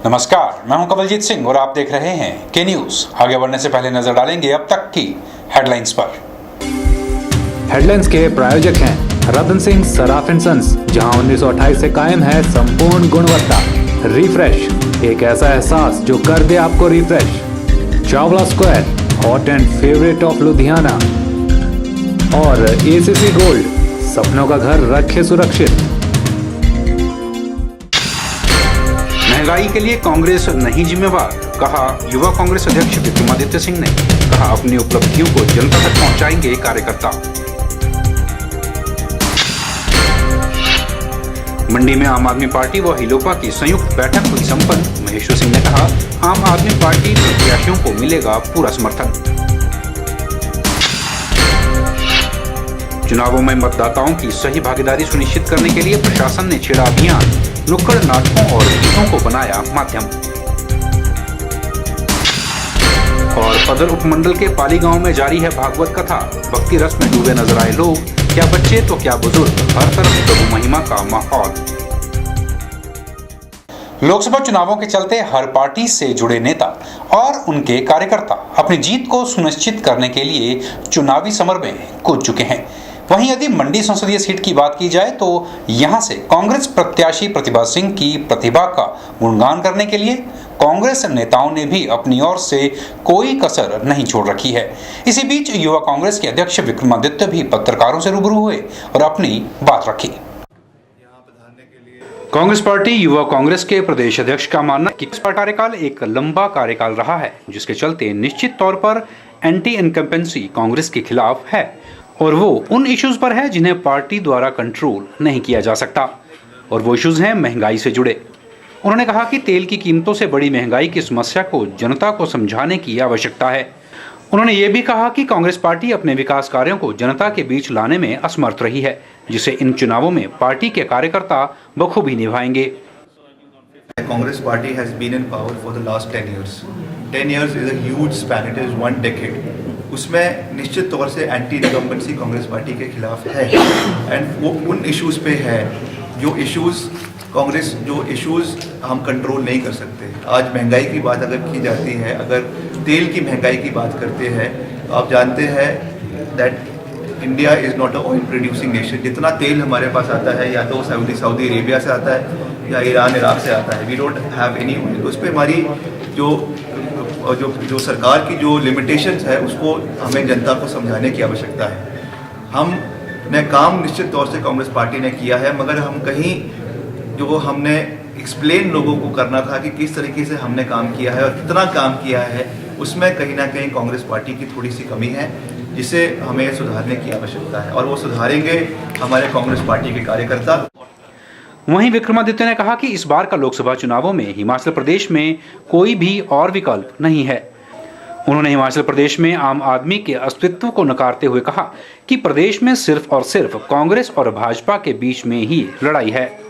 नमस्कार, मैं हूं कवलजीत सिंह और आप देख रहे हैं के न्यूज। आगे बढ़ने से पहले नजर डालेंगे अब तक की हेडलाइंस पर। हेडलाइंस के प्रायोजक हैं रतन सिंह सराफ एंड सन्स, जहां 1928 से कायम है संपूर्ण गुणवत्ता। रिफ्रेश, एक ऐसा एहसास जो कर दे आपको refresh. Chawla square, hot and favourite of Ludhiana. और एसीसी गोल्ड, सपनों का घर रखे सुरक्षित। महंगाई के लिए कांग्रेस नहीं जिम्मेवार, कहा युवा कांग्रेस अध्यक्ष विक्रमादित्य सिंह ने। कहा अपनी उपलब्धियों को जनता तक पहुंचाएंगे कार्यकर्ता। मंडी में आम आदमी पार्टी व हिलोपा की संयुक्त बैठक हुई संपन्न। महेश्वर सिंह ने कहा आम आदमी पार्टी प्रत्याशियों को मिलेगा पूरा समर्थन। चुनावों में मतदाताओं की सही भागीदारी सुनिश्चित करने के लिए प्रशासन ने छेड़ा अभियान। नुक्कड़ नाटकों और गीतों को बनाया माध्यम। और पदर उपमंडल के पाली गांव में जारी है भागवत कथा। भक्ति रस में डूबे नजर आए लोग, क्या बच्चे तो क्या बुजुर्ग, हर तरफ प्रभु महिमा का माहौल। लोकसभा चुनावों के चलते हर पार्टी से जुड़े नेता और उनके कार्यकर्ता अपनी जीत को सुनिश्चित करने के लिए चुनावी समर में कूद चुके हैं। वहीं यदि मंडी संसदीय सीट की बात की जाए तो यहां से कांग्रेस प्रत्याशी प्रतिभा सिंह की प्रतिभा का गुणगान करने के लिए कांग्रेस नेताओं ने भी अपनी ओर से कोई कसर नहीं छोड़ रखी है। इसी बीच युवा कांग्रेस के अध्यक्ष विक्रमादित्य भी पत्रकारों से रूबरू हुए और अपनी बात रखी। कांग्रेस पार्टी युवा कांग्रेस के प्रदेश अध्यक्ष का मानना है कि इस कार्यकाल एक लंबा कार्यकाल रहा है, जिसके चलते निश्चित तौर पर एंटी इनकम्पेंसी कांग्रेस के खिलाफ है और वो उन इश्यूज पर है जिन्हें पार्टी द्वारा कंट्रोल नहीं किया जा सकता, और वो इश्यूज हैं महंगाई से जुड़े। उन्होंने कहा कि तेल की कीमतों से बड़ी महंगाई की समस्या को जनता को समझाने की आवश्यकता है। उन्होंने ये भी कहा कि कांग्रेस पार्टी अपने विकास कार्यों को जनता के बीच लाने में असमर्थ रही है, जिसे इन चुनावों में पार्टी के कार्यकर्ता बखूबी निभाएंगे। Congress party has been in power for the last 10 years. 10 years is a huge span. It is one decade. उसमें निश्चित तौर से एंटी इनकम्बेंसी कांग्रेस पार्टी के खिलाफ है एंड वो उन इश्यूज पे है जो इश्यूज हम कंट्रोल नहीं कर सकते। आज महंगाई की बात अगर की जाती है, अगर तेल की महंगाई की बात करते हैं, आप जानते हैं that India is not a oil producing nation. जितना तेल हमारे पास आता है या तो सऊदी अरेबिया से आता है या ईरान इराक से आता है। We don't have any oil. उस पर हमारी जो सरकार की जो लिमिटेशंस है उसको हमें जनता को समझाने की आवश्यकता है। हमने काम निश्चित तौर से कांग्रेस पार्टी ने किया है, मगर हम कहीं जो हमने एक्सप्लेन लोगों को करना था कि किस तरीके से हमने काम किया है और कितना काम किया है, उसमें कहीं ना कहीं कांग्रेस पार्टी की थोड़ी सी कमी है, जिसे हमें सुधारने की आवश्यकता है और वो सुधारेंगे हमारे कांग्रेस पार्टी के कार्यकर्ता। वहीं विक्रमादित्य ने कहा कि इस बार का लोकसभा चुनावों में हिमाचल प्रदेश में कोई भी और विकल्प नहीं है। उन्होंने हिमाचल प्रदेश में आम आदमी के अस्तित्व को नकारते हुए कहा कि प्रदेश में सिर्फ और सिर्फ कांग्रेस और भाजपा के बीच में ही लड़ाई है।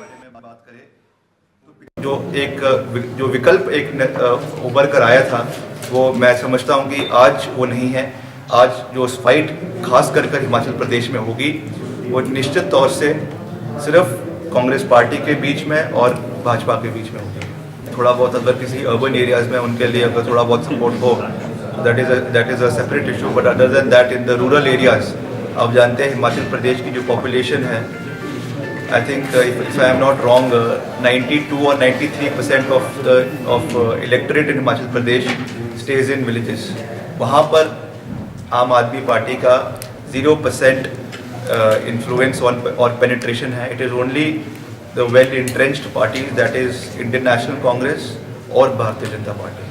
जो विकल्प एक उभर कर आया था, वो मैं समझता हूँ कि आज वो नहीं है। आज जो फाइट खास कर हिमाचल प्रदेश में होगी वो निश्चित तौर से सिर्फ कांग्रेस पार्टी के बीच में और भाजपा के बीच में होगी। थोड़ा बहुत अगर किसी अर्बन एरियाज में उनके लिए अगर थोड़ा बहुत सपोर्ट हो, that is a separate issue, but other than that in the rural areas, आप जानते हैं हिमाचल प्रदेश की जो पॉपुलेशन है, I think if I am not wrong 92 और 93% of electorate in Himachal Pradesh stage in villages. वहाँ पर आम आदमी पार्टी का 0% influence or penetration है। It is only the well entrenched parties, that is Indian National Congress और भारतीय जनता पार्टी।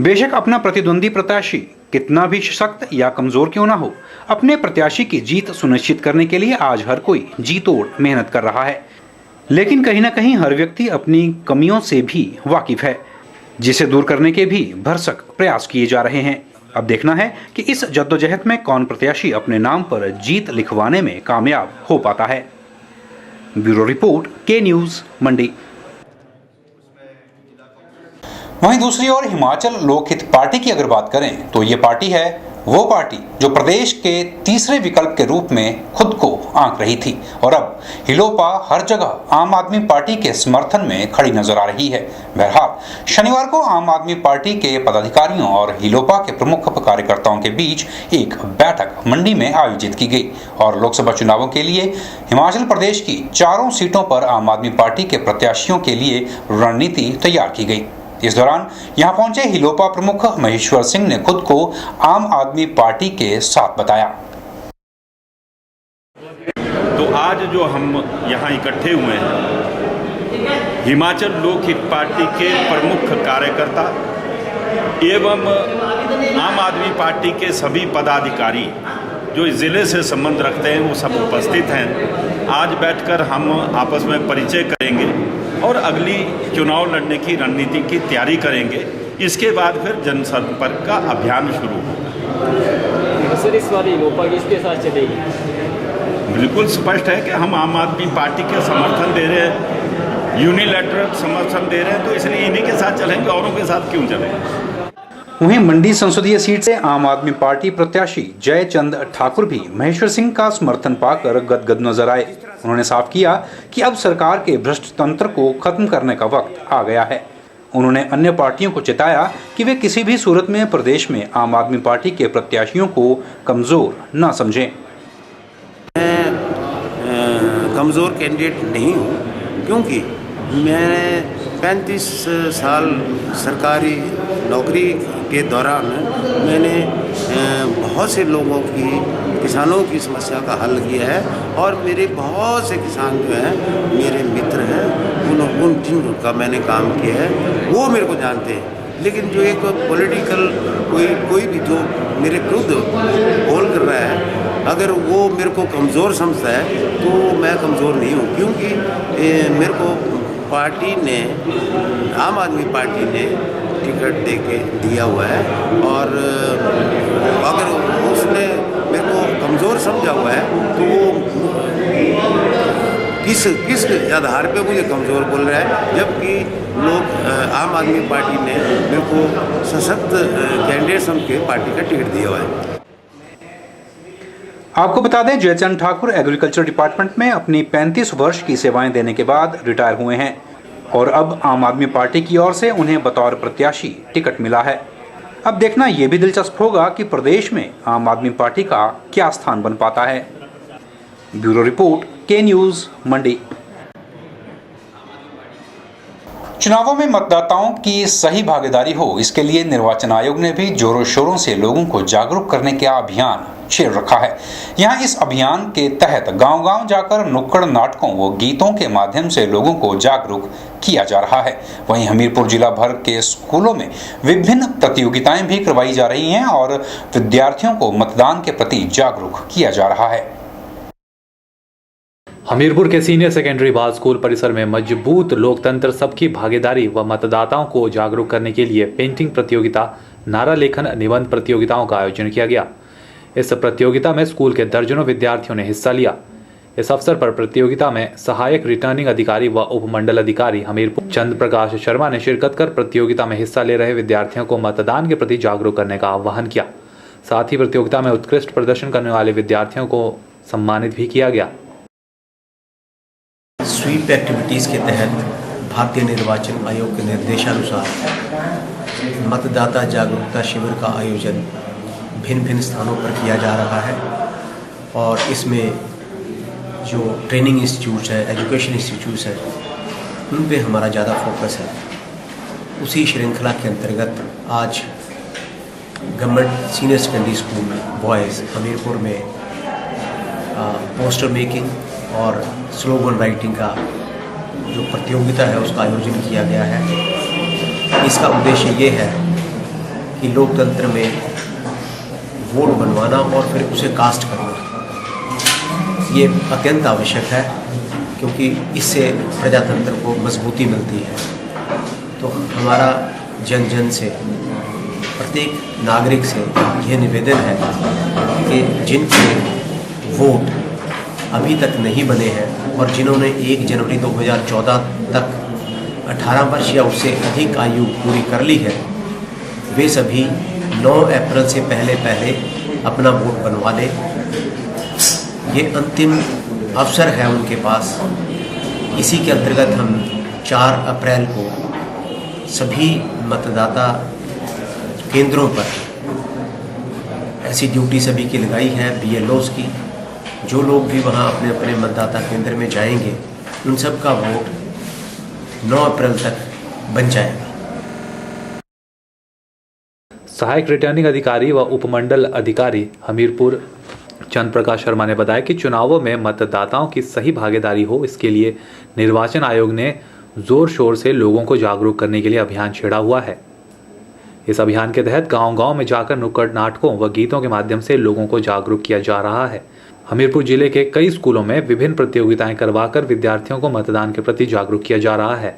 बेशक अपना प्रतिद्वंदी प्रत्याशी कितना भी सख्त या कमजोर क्यों ना हो, अपने प्रत्याशी की जीत सुनिश्चित करने के लिए आज हर कोई जी तोड़ मेहनत कर रहा है। लेकिन कहीं ना कहीं हर व्यक्ति अपनी कमियों से भी वाकिफ है, जिसे दूर करने के भी भरसक प्रयास किए जा रहे हैं। अब देखना है कि इस जद्दोजहद में कौन प्रत्याशी अपने नाम पर जीत लिखवाने में कामयाब हो पाता है। ब्यूरो रिपोर्ट, के न्यूज, मंडी। वहीं दूसरी ओर हिमाचल लोकहित पार्टी की अगर बात करें तो ये पार्टी है वो पार्टी जो प्रदेश के तीसरे विकल्प के रूप में खुद को आंक रही थी और अब हिलोपा हर जगह आम आदमी पार्टी के समर्थन में खड़ी नजर आ रही है। बहरहाल शनिवार को आम आदमी पार्टी के पदाधिकारियों और हिलोपा के प्रमुख कार्यकर्ताओं के बीच एक बैठक मंडी में आयोजित की गई और लोकसभा चुनावों के लिए हिमाचल प्रदेश की 4 सीटों पर आम आदमी पार्टी के प्रत्याशियों के लिए रणनीति तैयार की गई। इस दौरान यहां पहुंचे हिलोपा प्रमुख महेश्वर सिंह ने खुद को आम आदमी पार्टी के साथ बताया। तो आज जो हम यहां इकट्ठे हुए हैं, हिमाचल लोकहित पार्टी के प्रमुख कार्यकर्ता एवं आम आदमी पार्टी के सभी पदाधिकारी जो इस जिले से संबंध रखते हैं वो सब उपस्थित हैं। आज बैठकर हम आपस में परिचय करेंगे और अगली चुनाव लड़ने की रणनीति की तैयारी करेंगे। इसके बाद फिर जनसंपर्क का अभियान शुरू होगा। सर, इस बार हिलोपा किसके साथ चलेगी? बिल्कुल स्पष्ट है कि हम आम आदमी पार्टी के समर्थन दे रहे हैं, यूनिलैटरल समर्थन दे रहे हैं, तो इसलिए इन्हीं के साथ चलेंगे, औरों के साथ क्यों चलेंगे। वहीं मंडी संसदीय सीट से आम आदमी पार्टी प्रत्याशी जयचंद ठाकुर भी महेश्वर सिंह का समर्थन पाकर गदगद नजर आए। उन्होंने साफ किया कि अब सरकार के भ्रष्ट तंत्र को खत्म करने का वक्त आ गया है। उन्होंने अन्य पार्टियों को चेताया कि वे किसी भी सूरत में प्रदेश में आम आदमी पार्टी के प्रत्याशियों को कमजोर न समझें। मैं कमज़ोर कैंडिडेट नहीं हूँ, क्योंकि मैंने 35 साल सरकारी नौकरी के दौरान मैंने बहुत से लोगों की, किसानों की समस्या का हल किया है और मेरे बहुत से किसान जो हैं मेरे मित्र हैं, उन जिनका मैंने काम किया है वो मेरे को जानते हैं। लेकिन जो एक पॉलिटिकल कोई भी जो मेरे विरुद्ध बोल कर रहा है, अगर वो मेरे को कमज़ोर समझता है तो मैं कमज़ोर नहीं हूँ, क्योंकि मेरे को पार्टी ने, आम आदमी पार्टी ने टिकट दे के दिया हुआ है और अगर उसने मेरे को कमज़ोर समझा हुआ है तो वो किस आधार पे मुझे कमज़ोर बोल रहा है, जबकि लोग आम आदमी पार्टी ने मेरे को सशक्त कैंडिडेट समझ के पार्टी का टिकट दिया हुआ है। आपको बता दें, जयचंद ठाकुर एग्रीकल्चर डिपार्टमेंट में अपनी 35 वर्ष की सेवाएं देने के बाद रिटायर हुए हैं और अब आम आदमी पार्टी की ओर से उन्हें बतौर प्रत्याशी टिकट मिला है। अब देखना यह भी दिलचस्प होगा कि प्रदेश में आम आदमी पार्टी का क्या स्थान बन पाता है। ब्यूरो रिपोर्ट, के न्यूज़, मंडी। चुनावों में मतदाताओं की सही भागीदारी हो, इसके लिए निर्वाचन आयोग ने भी जोरों शोरों से लोगों को जागरूक करने का अभियान छेड़ रखा है। यहाँ इस अभियान के तहत गांव-गांव जाकर नुक्कड़ नाटकों व गीतों के माध्यम से लोगों को जागरूक किया जा रहा है। वहीं हमीरपुर जिला भर के स्कूलों में विभिन्न प्रतियोगिताएं भी करवाई जा रही हैं और विद्यार्थियों को मतदान के प्रति जागरूक किया जा रहा है। हमीरपुर के सीनियर सेकेंडरी बाल स्कूल परिसर में मजबूत लोकतंत्र, सबकी भागीदारी व मतदाताओं को जागरूक करने के लिए पेंटिंग प्रतियोगिता, नारा लेखन, निबंध प्रतियोगिताओं का आयोजन किया गया। इस प्रतियोगिता में स्कूल के दर्जनों विद्यार्थियों ने हिस्सा लिया। इस अवसर पर प्रतियोगिता में सहायक रिटर्निंग अधिकारी व उपमंडल अधिकारी हमीरपुर चंद्र प्रकाश शर्मा ने शिरकत कर प्रतियोगिता में हिस्सा ले रहे विद्यार्थियों को मतदान के प्रति जागरूक करने का आह्वान किया। साथ ही प्रतियोगिता में उत्कृष्ट प्रदर्शन करने वाले विद्यार्थियों को सम्मानित भी किया गया। स्वीप एक्टिविटीज़ के तहत भारतीय निर्वाचन आयोग के निर्देशानुसार मतदाता जागरूकता शिविर का आयोजन भिन्न भिन्न स्थानों पर किया जा रहा है और इसमें जो ट्रेनिंग इंस्टीट्यूट्स है, एजुकेशन इंस्टीट्यूट्स है, उन पे हमारा ज़्यादा फोकस है। उसी श्रृंखला के अंतर्गत आज government senior secondary school boys Hamirpur में पोस्टर मेकिंग और स्लोगन राइटिंग का जो प्रतियोगिता है उसका आयोजन किया गया है। इसका उद्देश्य ये है कि लोकतंत्र में वोट बनवाना और फिर उसे कास्ट करना ये अत्यंत आवश्यक है, क्योंकि इससे प्रजातंत्र को मजबूती मिलती है। तो हमारा जन जन से, प्रत्येक नागरिक से यह निवेदन है कि जिनके वोट अभी तक नहीं बने हैं और जिन्होंने 1 जनवरी 2014 तक 18 वर्ष या उससे अधिक आयु पूरी कर ली है, वे सभी 9 अप्रैल से पहले अपना वोट बनवा लें। ये अंतिम अवसर है उनके पास। इसी के अंतर्गत हम 4 अप्रैल को सभी मतदाता केंद्रों पर ऐसी ड्यूटी सभी की लगाई है BLOs की। जो लोग भी वहाँ अपने अपने मतदाता केंद्र में जाएंगे उन सब का वोट 9 अप्रैल तक बन जाएगा। सहायक रिटर्निंग अधिकारी व उपमंडल अधिकारी हमीरपुर चंद्र प्रकाश शर्मा ने बताया कि चुनावों में मतदाताओं की सही भागीदारी हो, इसके लिए निर्वाचन आयोग ने जोर शोर से लोगों को जागरूक करने के लिए अभियान छेड़ा हुआ है। इस अभियान के तहत गांव-गांव में जाकर नुक्कड़ नाटकों व गीतों के माध्यम से लोगों को जागरूक किया जा रहा है। हमीरपुर जिले के कई स्कूलों में विभिन्न प्रतियोगिताएं करवाकर विद्यार्थियों को मतदान के प्रति जागरूक किया जा रहा है।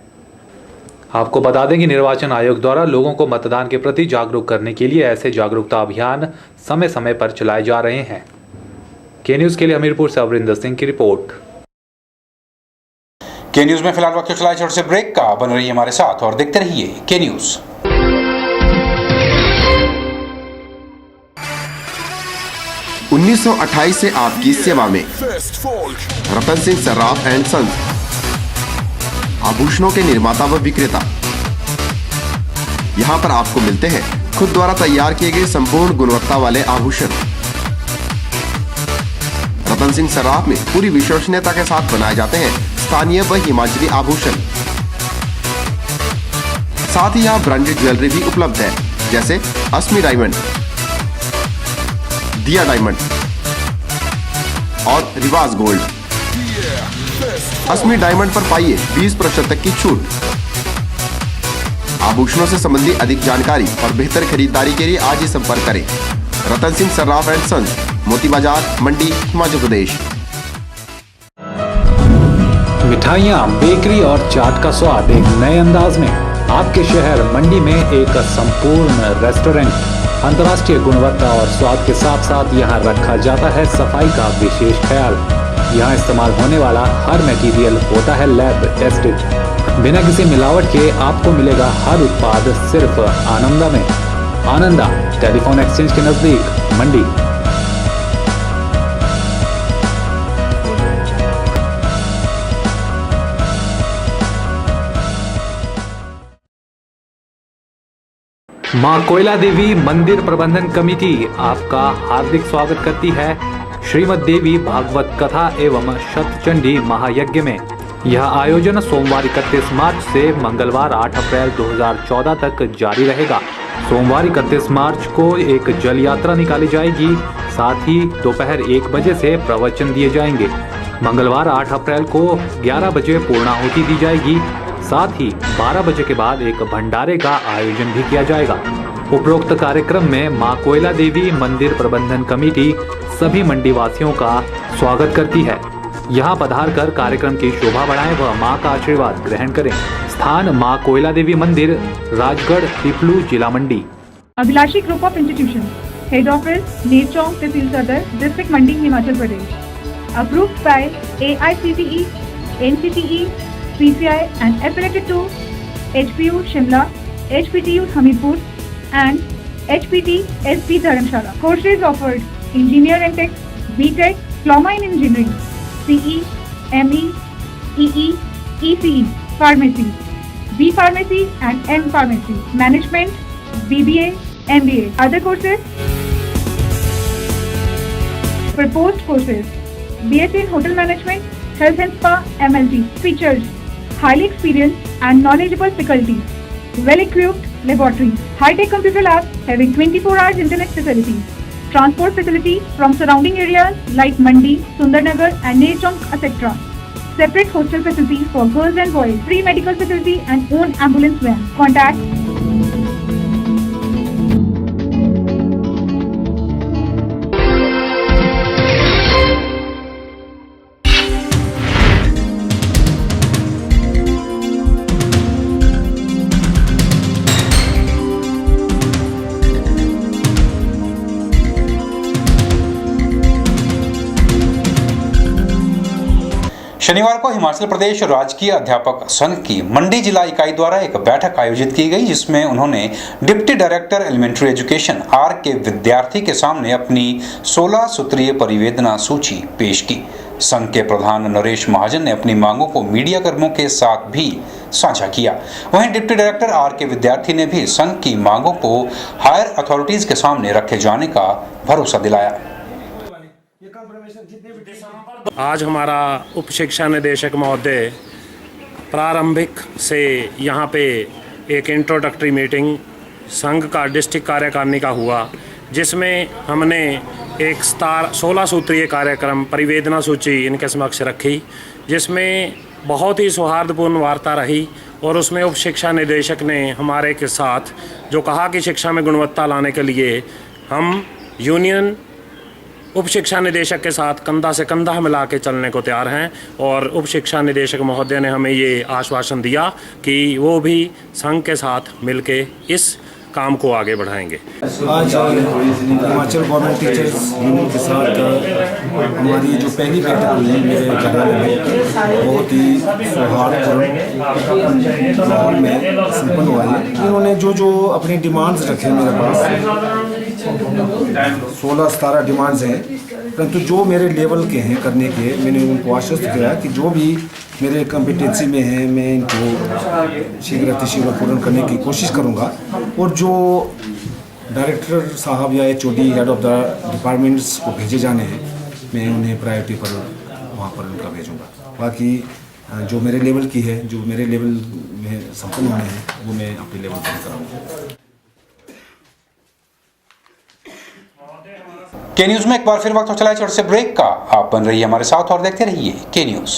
आपको बता दें कि निर्वाचन आयोग द्वारा लोगों को मतदान के प्रति जागरूक करने के लिए ऐसे जागरूकता अभियान समय समय पर चलाए जा रहे हैं। के न्यूज के लिए हमीरपुर से अवरिंदर सिंह की रिपोर्ट। के न्यूज में फिलहाल वक्त चला छोटे से ब्रेक का। बन रहिए हमारे साथ और देखते रहिए के न्यूज। उन्नीस 1928 से आपकी सेवा में रतन सिंह सर्राफ एंड सन्स, आभूषणों के निर्माता व विक्रेता। यहाँ पर आपको मिलते हैं खुद द्वारा तैयार किए गए संपूर्ण गुणवत्ता वाले आभूषण। रतन सिंह सर्राफ में पूरी विश्वसनीयता के साथ बनाए जाते हैं स्थानीय व हिमाचली आभूषण। साथ ही यहाँ ब्रांडेड ज्वेलरी भी उपलब्ध है, जैसे अस्मी डायमंड, दिया डायमंड और रिवाज गोल्ड। अस्मी डायमंड पर पाइए 20% तक की छूट। आभूषणों से संबंधित अधिक जानकारी और बेहतर खरीदारी के लिए आज ही संपर्क करें। रतन सिंह सर्राफ एंड सन्स, मोती बाजार, मंडी, हिमाचल प्रदेश। मिठाइयाँ, बेकरी और चाट का स्वाद एक नए अंदाज में आपके शहर मंडी में एक संपूर्ण रेस्टोरेंट। अंतर्राष्ट्रीय गुणवत्ता और स्वाद के साथ साथ यहाँ रखा जाता है सफाई का विशेष ख्याल। यहाँ इस्तेमाल होने वाला हर मटेरियल होता है लैब टेस्टेड। बिना किसी मिलावट के आपको मिलेगा हर उत्पाद सिर्फ आनंदा में। आनंदा टेलीफोन एक्सचेंज के नजदीक, मंडी। मां कोयला देवी मंदिर प्रबंधन कमेटी आपका हार्दिक स्वागत करती है श्रीमद देवी भागवत कथा एवं शतचंडी महायज्ञ में। यह आयोजन सोमवार 31 मार्च से मंगलवार 8 अप्रैल 2014 तक जारी रहेगा। सोमवार 31 मार्च को एक जल यात्रा निकाली जाएगी। साथ ही दोपहर 1 बजे से प्रवचन दिए जाएंगे। मंगलवार 8 अप्रैल को 11 बजे पूर्णाहुति दी जाएगी। साथ ही 12 बजे के बाद एक भंडारे का आयोजन भी किया जाएगा। उपरोक्त कार्यक्रम में मां कोयला देवी मंदिर प्रबंधन कमेटी सभी मंडी वासियों का स्वागत करती है। यहां पधार कर कार्यक्रम की शोभा बढ़ाएं व मां का आशीर्वाद ग्रहण करें। स्थान मां कोयला देवी मंदिर, राजगढ़, पिपलू, जिला Mandi. Abhilashi group of institution, head office Nerchowk, तहसील सदर, district Mandi, Himachal Pradesh. Approved by AICTE, NCTE, PCI and affiliated to HPU Shimla, HPTU Hamirpur and HPT SP Dharamshala. Courses offered: Engineer and Tech, BTech, Diploma in Engineering, CE, ME, EE, ECE, Pharmacy, B Pharmacy and M Pharmacy, Management, BBA, MBA. Other courses: Proposed courses: BSc in Hotel Management, Health and Spa, MLT. Features: highly experienced and knowledgeable faculty, well-equipped laboratories, high-tech computer labs having 24 hours internet facilities, transport facility from surrounding areas like Mandi, Sundarnagar and Neerchonk, etc. Separate hostel facilities for girls and boys, free medical facility and own ambulance van. Contact शनिवार को हिमाचल प्रदेश राजकीय अध्यापक संघ की मंडी जिला इकाई द्वारा एक बैठक आयोजित की गई, जिसमें उन्होंने deputy director elementary education R K Vidyarthi के सामने अपनी 16 सूत्रीय परिवेदना सूची पेश की। संघ के प्रधान नरेश महाजन ने अपनी मांगों को मीडिया कर्मियों के साथ भी साझा किया। वहीं डिप्टी डायरेक्टर आर के विद्यार्थी ने भी संघ की मांगों को हायर अथॉरिटीज के सामने रखे जाने का भरोसा दिलाया। आज हमारा उप शिक्षा निदेशक महोदय प्रारंभिक से यहाँ पे एक इंट्रोडक्टरी मीटिंग संघ का डिस्ट्रिक्ट कार्यकारिणी का हुआ, जिसमें हमने एक 16 सूत्रीय कार्यक्रम परिवेदना सूची इनके समक्ष रखी, जिसमें बहुत ही सौहार्दपूर्ण वार्ता रही। और उसमें उप शिक्षा निदेशक ने हमारे के साथ जो कहा कि शिक्षा में गुणवत्ता लाने के लिए हम यूनियन उप शिक्षा निदेशक के साथ कंधा से कंधा मिला के चलने को तैयार हैं। और उप शिक्षा निदेशक महोदय ने हमें ये आश्वासन दिया कि वो भी संघ के साथ मिलके इस काम को आगे बढ़ाएंगे। आज हिमाचल गवर्नमेंट टीचर्स यूनियन के साथ हमारी जो पहली बैठक हुई मेरे कार्यालय में, बहुत ही सौहार्दपूर्ण माहौल में संपन्न हुआ है। इन्होंने जो अपनी डिमांड्स रखे मेरे पास 16-17 डिमांड्स हैं, परंतु जो मेरे लेवल के हैं करने के, मैंने उनको आश्वस्त किया कि जो भी मेरे कॉम्पिटेंसी में है मैं इनको शीघ्र अतिशीघ्र पूर्ण करने की कोशिश करूंगा। और जो डायरेक्टर साहब या HOD head of the departments को भेजे जाने हैं, मैं उन्हें प्रायोरिटी पर वहाँ पर उनका भेजूँगा। बाकी जो मेरे लेवल की है, जो मेरे लेवल में संपन्न होने हैं, वो मैं अपने लेवल पर कराऊँगा। के न्यूज में एक बार फिर वक्त हो चला है छोटे से ब्रेक का। आप बन रहिए हमारे साथ और देखते रहिए के न्यूज।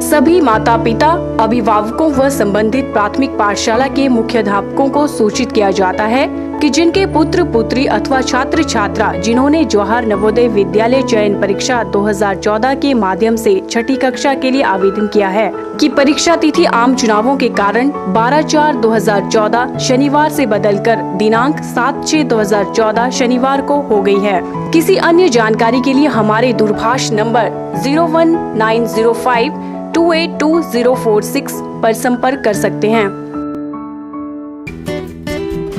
सभी माता पिता, अभिभावकों व संबंधित प्राथमिक पाठशाला के मुख्याध्यापकों को सूचित किया जाता है कि जिनके पुत्र पुत्री अथवा छात्र छात्रा जिन्होंने जवाहर नवोदय विद्यालय चयन परीक्षा 2014 के माध्यम से छठी कक्षा के लिए आवेदन किया है कि परीक्षा तिथि आम चुनावों के कारण 12/4/2014 शनिवार से बदलकर दिनांक 7/6/2014 शनिवार को हो गई है। किसी अन्य जानकारी के लिए हमारे दूरभाष नंबर 01905282046 पर संपर्क कर सकते हैं।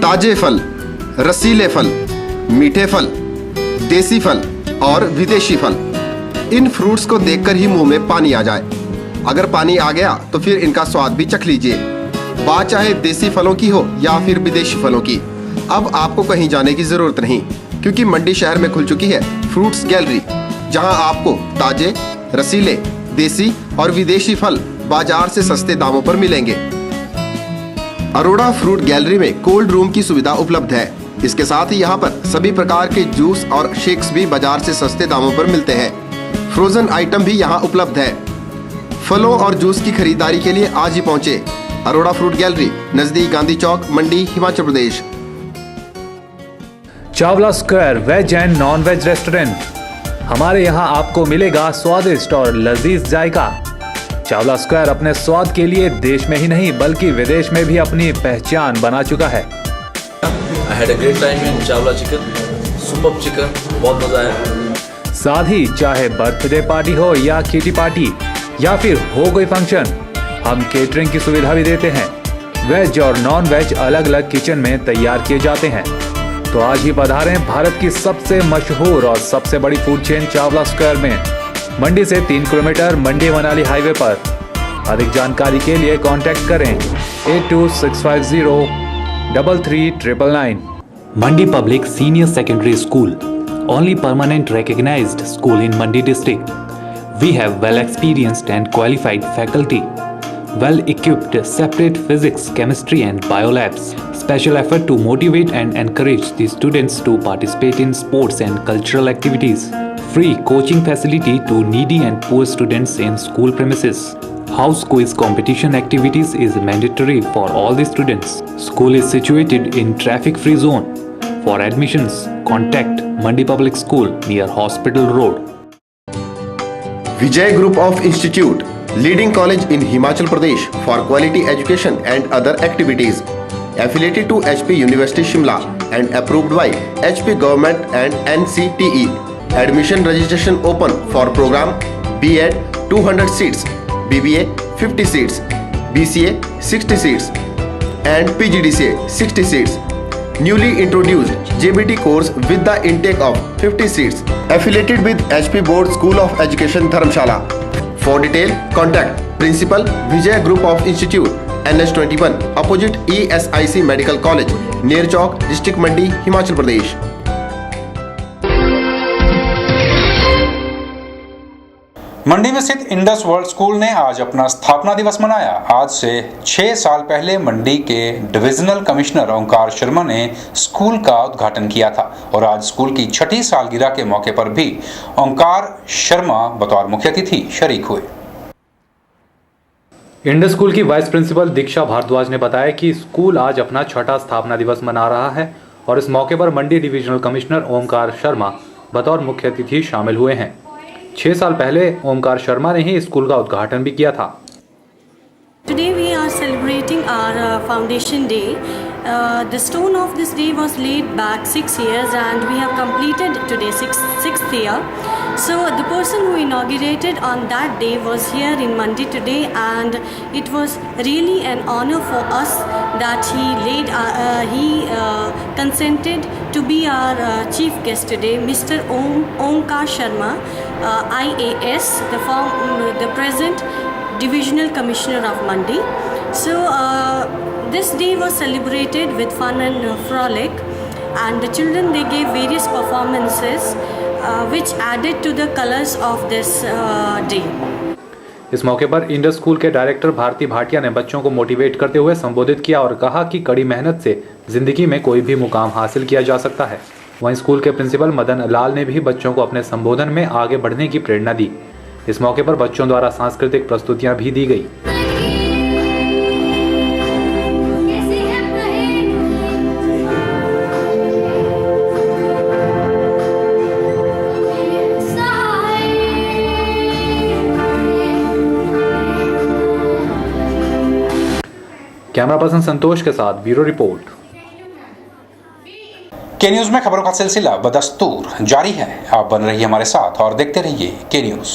ताजे फल, रसीले फल, मीठे फल, देसी फल और विदेशी फल, इन फ्रूट्स को देखकर ही मुंह में पानी आ जाए। अगर पानी आ गया तो फिर इनका स्वाद भी चख लीजिए। बात चाहे देसी फलों की हो या फिर विदेशी फलों की, अब आपको कहीं जाने की जरूरत नहीं, क्योंकि मंडी शहर में खुल चुकी है फ्रूट्स गैलरी, जहां आपको ताजे, रसीले, देसी और विदेशी फल बाजार से सस्ते दामों पर मिलेंगे। अरोड़ा फ्रूट गैलरी में कोल्ड रूम की सुविधा उपलब्ध है। इसके साथ ही यहाँ पर सभी प्रकार के जूस और शेक्स भी बाजार से सस्ते दामों पर मिलते हैं। फ्रोजन आइटम भी यहाँ उपलब्ध है। फलों और जूस की खरीदारी के लिए आज ही पहुँचे अरोड़ा फ्रूट गैलरी, नजदीक Gandhi Chowk, Mandi, Himachal Pradesh. Chawla square veg and non veg restaurant. हमारे यहाँ आपको मिलेगा स्वादिष्ट और लजीज जायका। चावला स्क्वायर अपने स्वाद के लिए देश में ही नहीं बल्कि विदेश में भी अपनी पहचान बना चुका है। I had a great time in Chawla chicken, super chicken, बहुत मजा आया। साथ ही चाहे बर्थडे पार्टी हो या किटी पार्टी या फिर हो कोई फंक्शन, हम केटरिंग की सुविधा भी देते हैं। वेज और नॉन वेज अलग अलग किचन में तैयार किए जाते हैं। तो आज ही पधारें भारत की सबसे मशहूर और सबसे बड़ी फूड चेन चावला स्क्वायर में, मंडी से 3 किलोमीटर मंडी मनाली हाईवे पर। अधिक जानकारी के लिए कांटेक्ट करें 8265033999। Mandi Public Senior Secondary School, only permanent recognized school in Mandi district. We have well experienced and qualified faculty, well equipped separate physics, chemistry and biolabs. Special effort to motivate and encourage the students to participate in sports and cultural activities. Free coaching facility to needy and poor students in school premises. House quiz competition activities is mandatory for all the students. School is situated in traffic-free zone. For admissions, contact Mandi Public School near Hospital Road. Vijay Group of Institute, leading college in Himachal Pradesh for quality education and other activities. Affiliated to HP University Shimla and approved by HP Government and NCTE. Admission registration open for program B.Ed 200 seats, BBA 50 seats, BCA 60 seats and PGDCA 60 seats. Newly introduced JBT course with the intake of 50 seats. Affiliated with HP Board School of Education Dharamshala. For detail, contact Principal Vijay Group of Institute, NH21, opposite ESIC Medical College, Ner Chowk, District Mandi, Himachal Pradesh. मंडी में स्थित Indus world school ने आज अपना स्थापना दिवस मनाया। आज से 6 साल पहले मंडी के डिविजनल कमिश्नर ओंकार शर्मा ने स्कूल का उद्घाटन किया था और आज स्कूल की 6ठी सालगिरह के मौके पर भी ओंकार शर्मा बतौर मुख्य अतिथि शरीक हुए। इंडस स्कूल की वाइस प्रिंसिपल दीक्षा भारद्वाज ने बताया कि स्कूल आज अपना 6ठा स्थापना दिवस मना रहा है और इस मौके पर मंडी डिविजनल कमिश्नर ओंकार शर्मा बतौर मुख्य अतिथि शामिल हुए हैं। 6 साल पहले ओंकार शर्मा ने ही स्कूल का उद्घाटन भी किया था। Today we are celebrating our foundation day. The stone of this day was laid back 6 years and we have completed today sixth year. So the person who inaugurated on that day was here in Mandi today and it was really an honor for us that he consented to be our chief guest today, Mr. Onkar Sharma, IAS, the present Divisional Commissioner of Mandi. So this day was celebrated with fun and frolic and the children they gave various performances which added to the colors of this day. इस मौके पर Indus school के director Bharti Bhatia ने बच्चों को motivate करते हुए संबोधित किया और कहा कि कड़ी मेहनत से जिंदगी में कोई भी मुकाम हासिल किया जा सकता है। वहीं स्कूल के प्रिंसिपल मदन लाल ने भी बच्चों को अपने संबोधन में आगे बढ़ने की प्रेरणा दी। इस मौके पर बच्चों द्वारा सांस्कृतिक प्रस्तुतियां भी दी गई। कैमरा पर्सन संतोष के साथ ब्यूरो रिपोर्ट। के न्यूज में खबरों का सिलसिला बदस्तूर जारी है। आप बन रहिए हमारे साथ और देखते रहिए के न्यूज।